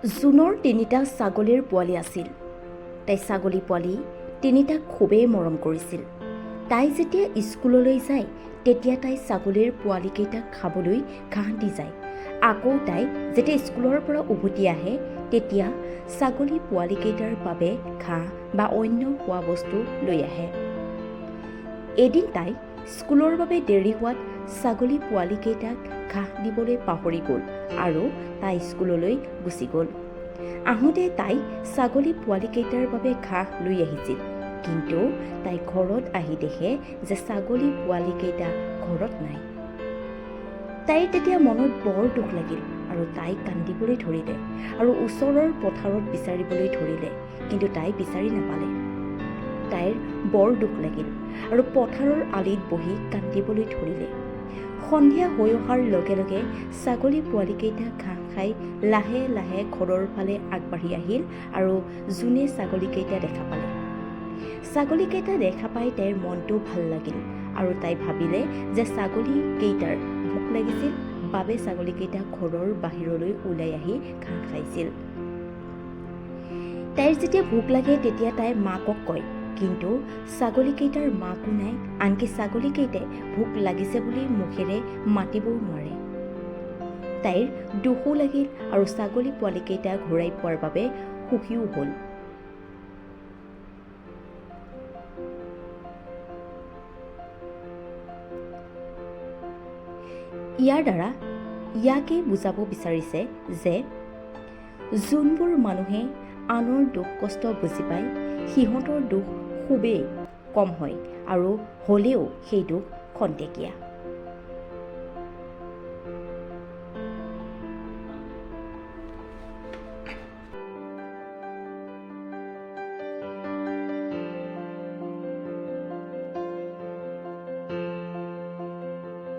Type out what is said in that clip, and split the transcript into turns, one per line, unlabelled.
জুনৰ ৩টা ছাগলীৰ পোৱালি আছিল। তাই ছাগলী পোৱালি ৩টা খুবেই মৰম কৰিছিল। তাই যেতিয়া স্কুললৈ যায় তেতিয়া তাই ছাগলীৰ পোৱালিকেইটাক খাবলৈ ঘাঁহ দি যায়। আকৌ তাই যেতিয়া স্কুলৰ পৰা উভতি আহে তেতিয়া ছাগলী পোৱালিকেইটাৰ বাবে ঘাঁহ বা অন্য খোৱা বস্তু লৈ আহে। এদিন তাই স্কুলৰ বাবে দেৰি হোৱাত ছাগলী পোৱালিকেইটাক ঘাঁহ দিবলৈ পাহৰি গ'ল আৰু তাই স্কুললৈ গুচি গ'ল। আহোঁতে তাই ছাগলী পোৱালিকেইটাৰ বাবে ঘাঁহ লৈ আহিছিল, কিন্তু তাই ঘৰত আহি দেখে যে ছাগলী পোৱালিকেইটা ঘৰত নাই। তাইৰ তেতিয়া মনত বৰ দুখ লাগিল আৰু তাই কান্দিবলৈ ধৰিলে আৰু ওচৰৰ পথাৰত বিচাৰিবলৈ ধৰিলে, কিন্তু তাই বিচাৰি নাপালে। তাইৰ বৰ দুখ লাগিল আৰু পথাৰৰ আলিত বহি কান্দিবলৈ ধৰিলে। সন্ধিয়া হৈ অহাৰ লগে লগে ছাগলী পোৱালিকেইটা ঘাঁহ খাই লাহে লাহে ঘৰৰ ফালে আগবাঢ়ি আহিল আৰু জোনে ছাগলীকেইটা দেখা পালে। ছাগলীকেইটা দেখা পাই তাইৰ মনটো ভাল লাগিল আৰু তাই ভাবিলে যে ছাগলীকেইটাৰ ভোক লাগিছিল বাবে ছাগলীকেইটা ঘৰৰ বাহিৰলৈ ওলাই আহি ঘাঁহ খাইছিল। তাইৰ যেতিয়া ভোক লাগে তেতিয়া তাই মাকক কয়, কিন্তু ছাগলীকেইটাৰ মাকো নাই, আনকি ছাগলীকেইটাই ভোক লাগিছে বুলি মুখেৰে মাতিবও নোৱাৰে। তাইৰ দুখো লাগিল আৰু ছাগলী পোৱালিকেইটা ঘূৰাই পোৱাৰ বাবে সুখীও হ'ল। ইয়াৰ দ্বাৰা ইয়াকে বুজাব বিচাৰিছে যে যোনবোৰ মানুহে আনৰ দুখ কষ্ট বুজি পায় সিহঁতৰ দুখ খুবেই কম হয় আৰু হ'লেও সেই দুখ খন্তেকীয়া।